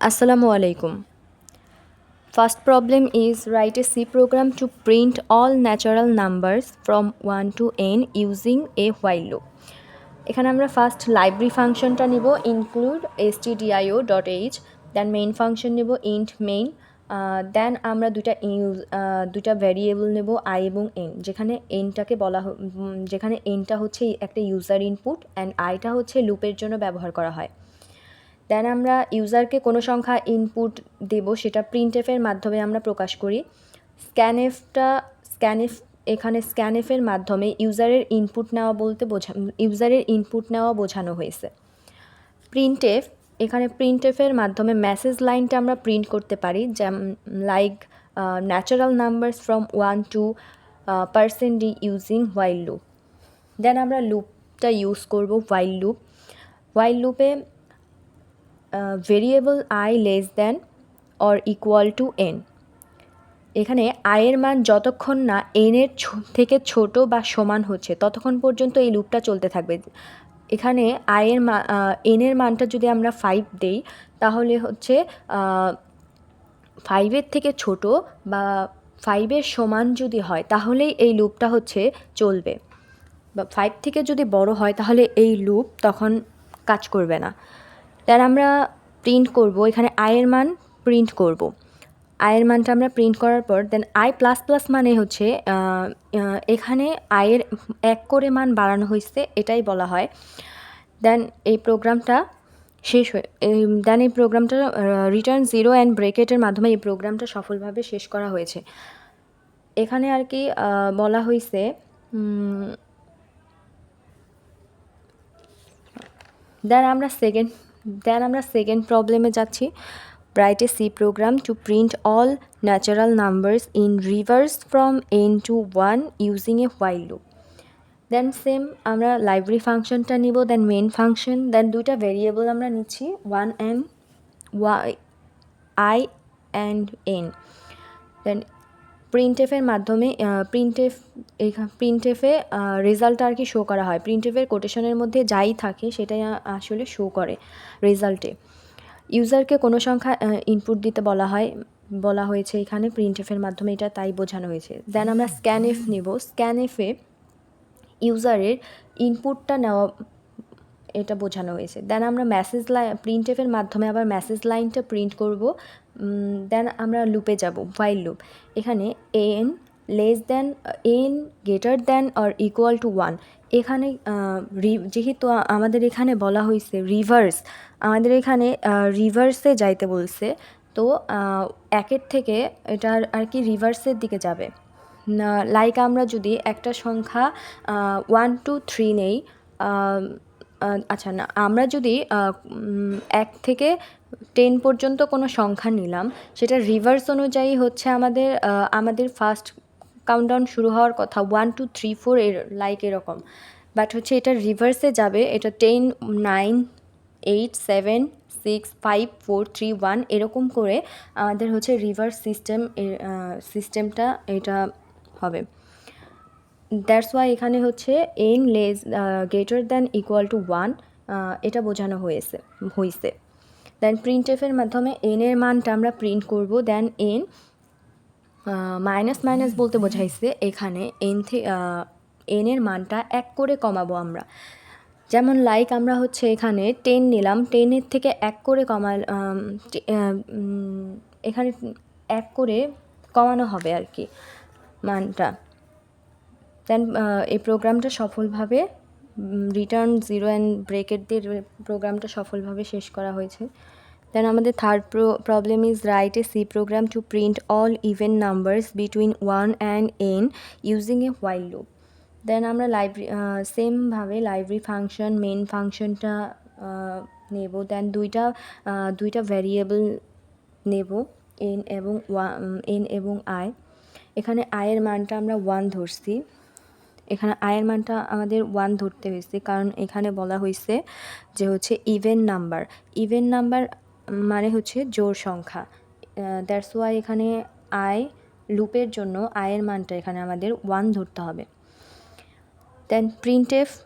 Assalamu alaikum. First problem is write a C program to print all natural numbers from 1 to n using a while loop. এখানে আমরা first library ফাংশনটা নিব include stdio.h, then main function নেব int main, then আমরা দুইটা variable নেব I এবং N, যেখানে যেখানে এনটা হচ্ছে একটা ইউজার ইনপুট অ্যান্ড আইটা হচ্ছে লুপের জন্য ব্যবহার করা হয়। দেন আমরা ইউজারকে কোনো সংখ্যা ইনপুট দেব, সেটা প্রিন্টএফের মাধ্যমে আমরা প্রকাশ করি। এখানে স্ক্যানএফের মাধ্যমে ইউজারের ইনপুট নেওয়া বোঝানো হয়েছে। এখানে প্রিন্টএফের মাধ্যমে মেসেজ লাইনটা আমরা প্রিন্ট করতে পারি, যেমন like natural numbers from 1 to % d using while loop. Then আমরা লুপটা ইউজ করব হোয়াইল লুপে variable i less than or equal to n. এখানে আয়ের মান যতক্ষণ না এনের থেকে ছোট বা সমান হচ্ছে ততক্ষণ পর্যন্ত এই লুপটা চলতে থাকবে। এখানে এনের মানটা যদি আমরা 5 দেই, তাহলে হচ্ছে 5-এর থেকে ছোট বা 5-এর সমান যদি হয় তাহলেই এই লুপটা হচ্ছে চলবে, বা 5 থেকে যদি বড় হয় তাহলে এই লুপ তখন কাজ করবে না। দেন আমরা প্রিন্ট করব, এখানে আয়ের মান প্রিন্ট করব। আয়ের মানটা আমরা প্রিন্ট করার পর দেন আই প্লাস প্লাস মানে হচ্ছে এখানে আয়ের 1 করে মান বাড়ানো হয়েছে, এটাই বলা হয়। দেন এই প্রোগ্রামটা রিটার্ন 0 অ্যান্ড ব্রেকেটের মাধ্যমে এই প্রোগ্রামটা সফলভাবে শেষ করা হয়েছে। এখানে আর কি বলা হয়েছে, দেন আমরা সেকেন্ড প্রবলেমে যাচ্ছি। Write a C program to print all natural numbers in reverse from n to 1 using a while loop. Then same আমরা লাইব্রেরি ফাংশনটা নিব, দেন মেইন ফাংশন, দেন দুইটা ভেরিয়েবল আমরা নিচ্ছি আই অ্যান্ড এন। দেন প্রিন্টএফের মাধ্যমে প্রিন্টএফে রেজাল্ট আর কি শো করা হয়। প্রিন্টএফের কোটেশনের মধ্যে যাই থাকে সেটাই আসলে শো করে রেজাল্টে। ইউজারকে কোনো সংখ্যা ইনপুট দিতে বলা হয়েছে এখানে প্রিন্টএফের মাধ্যমে, এটা তাই বোঝানো হয়েছে। দেন আমরা স্ক্যানএফ নেব, স্ক্যানএফে ইউজারের ইনপুটটা নেওয়া এটা বোঝানো হয়েছে। দেন আমরা প্রিন্টএফের মাধ্যমে আবার মেসেজ লাইনটা প্রিন্ট করব। দেন আমরা লুপে যাব, হোয়াইল লুপ। এখানে N greater than or equal two 1, এখানে যেহেতু আমাদের এখানে বলা হয়েছে আমাদের এখানে রিভার্সে যাইতে বলছে, তো 1-এর থেকে এটা আর কি রিভার্সের দিকে যাবে। লাইক আমরা যদি একটা সংখ্যা 1 to 3 নেই, আমরা যদি 1 থেকে 10 পর্যন্ত কোনো সংখ্যা নিলাম, সেটা রিভার্স অনুযায়ী হচ্ছে আমাদের ফার্স্ট কাউন্টডাউন শুরু হওয়ার কথা 1 2 3 4 এরকম, বাট হচ্ছে এটা রিভার্সে যাবে। এটা 10 9 8 7 6 5 4 3 1 এরকম করে আমাদের হচ্ছে রিভার্স সিস্টেমটা এটা হবে। দ্যাটস ওয়াই এখানে হচ্ছে N greater than equal to 1 এটা বোঝানো হয়েছে। দেন প্রিন্টএফের মাধ্যমে এনের মানটা আমরা প্রিন্ট করব। দেন এন মাইনাস বলতে বোঝাইছে এখানে এনের মানটা 1 করে কমাবো আমরা। যেমন লাইক আমরা হচ্ছে এখানে 10 নিলাম, 10-এর থেকে 1 করে এখানে 1 করে কমানো হবে আর কি মানটা। দেন এই প্রোগ্রামটা সফলভাবে রিটার্ন 0 অ্যান্ড ব্রেকেট দিয়ে প্রোগ্রামটা সফলভাবে শেষ করা হয়েছে। দেন আমাদের third problem is write a C program to print all even numbers between 1 and n using a while loop. Then আমরা সেমভাবে লাইব্রেরি ফাংশন মেইন ফাংশনটা নেব। দেন দুইটা ভ্যারিয়েবল নেব, এন এবং আই। এখানে আয়ের মানটা আমরা 1 ধরছি। এখানে আয়ের মানটা আমাদের 1 ধরতে হয়েছে কারণ এখানে বলা হয়েছে যে হচ্ছে ইভেন নাম্বার মানে হচ্ছে জোড় সংখ্যা। দ্যাটস ওয়াই এখানে লুপের জন্য আয়ের মানটা এখানে আমাদের 1 ধরতে হবে। দেন প্রিন্টএফে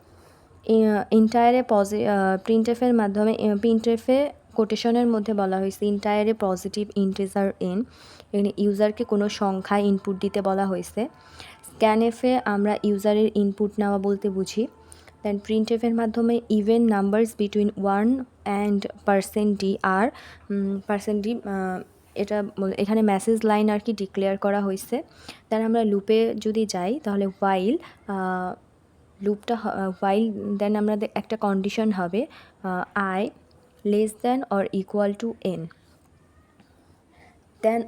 প্রিন্টএফে কোটেশনের মধ্যে বলা হয়েছে ইন্টায়ারে পজিটিভ ইন্টিজার এন, এখানে ইউজারকে কোনো সংখ্যা ইনপুট দিতে বলা হয়েছে। স্ক্যানএফে আমরা ইউজারের ইনপুট নেওয়া বলতে বুঝি। দেন প্রিন্টএফের মাধ্যমে even numbers between 1 and %d আর %d এটা এখানে মেসেজ লাইন আর কি ডিক্লেয়ার করা হয়েছে। দেন আমরা লুপে যদি যাই তাহলে হোয়াইল দেন আমাদের একটা কন্ডিশন হবে i less than or equal to n। দেন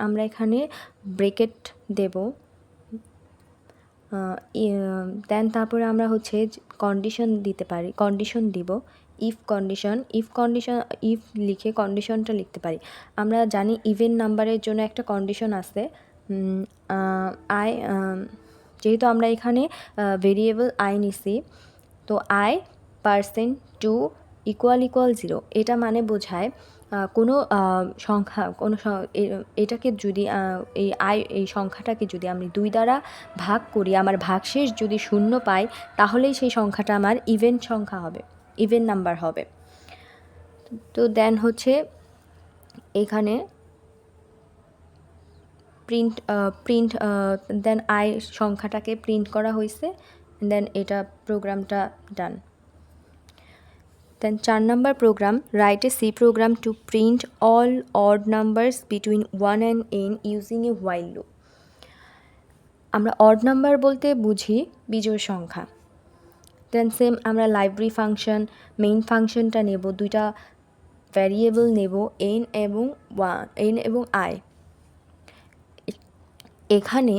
আমরা এখানে ব্রেকেট দেব। দেন তারপরে আমরা হচ্ছে কন্ডিশন দিতে পারি, কন্ডিশন দিব। ইফ লিখে কন্ডিশনটা লিখতে পারি। আমরা জানি ইভেন নাম্বারের জন্য একটা কন্ডিশন আছে, যেহেতু আমরা এখানে ভেরিয়েবল আই নিছি, তো i %2 = 0, এটা মানে বোঝায় কোনো সংখ্যা এটাকে যদি এই সংখ্যাটাকে যদি আমি 2 দ্বারা ভাগ করি, আমার ভাগশেষ যদি 0 পাই, তাহলেই সেই সংখ্যাটা আমার ইভেন সংখ্যা হবে, ইভেন নাম্বার হবে। তো দেন হচ্ছে এখানে দেন i সংখ্যাটাকে প্রিন্ট করা হয়েছে। দেন এটা প্রোগ্রামটা ডান। Then 4 number program, write a C program to print all odd numbers between 1 and n using a while loop. আমরা odd number বলতে বুঝি বিজোড় সংখ্যা। দেন সেম আমরা লাইব্রেরি ফাংশন, মেইন ফাংশনটা নেব, দুইটা ভ্যারিয়েবল নেব n এবং i। এখানে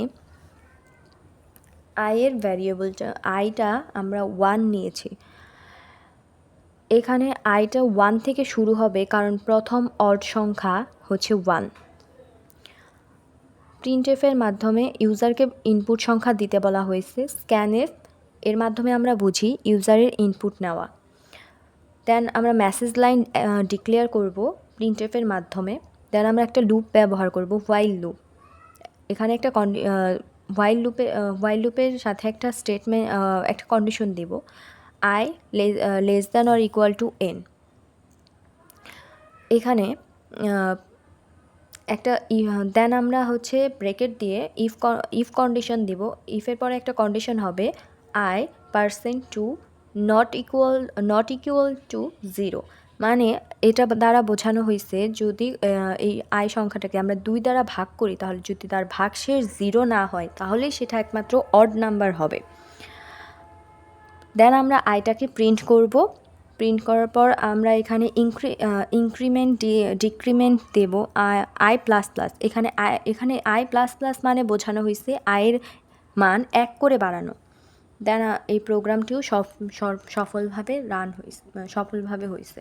i এর ভ্যারিয়েবলটা iটা আমরা 1 নিয়েছি। এখানে আইটা 1 থেকে শুরু হবে, কারণ প্রথম অড সংখ্যা হচ্ছে 1। প্রিন্টএফের মাধ্যমে ইউজারকে ইনপুট সংখ্যা দিতে বলা হয়েছে। স্ক্যানএফ এর মাধ্যমে আমরা বুঝি ইউজারের ইনপুট নেওয়া। দেন আমরা মেসেজ লাইন ডিক্লেয়ার করব প্রিন্টএফের মাধ্যমে। দেন আমরা একটা লুপ ব্যবহার করব, হোয়াইল লুপ। এখানে একটা হোয়াইল লুপের সাথে একটা স্টেটমেন্ট, একটা কন্ডিশন দেব, i less than or equal to n। এখানে একটা দেন আমরা হচ্ছে ব্রেকেট দিয়ে ইফ কন্ডিশন দিব। ইফের পরে একটা কন্ডিশন হবে i %2 নট ইকুয়াল টু 0, মানে এটা দ্বারা বোঝানো হয়েছে যদি এই i সংখ্যাটাকে আমরা 2 দ্বারা ভাগ করি, তাহলে যদি তার ভাগশেষ 0 না হয়, তাহলে সেটা একমাত্র অড নাম্বার হবে। দেন আমরা আইটাকে প্রিন্ট করব। প্রিন্ট করার পর আমরা এখানে ডিক্রিমেন্ট দেব i++। এখানে i++ মানে বোঝানো হয়েছে আয়ের মান 1 করে বাড়ানো। দেন এই প্রোগ্রামটিও সফলভাবে হয়েছে।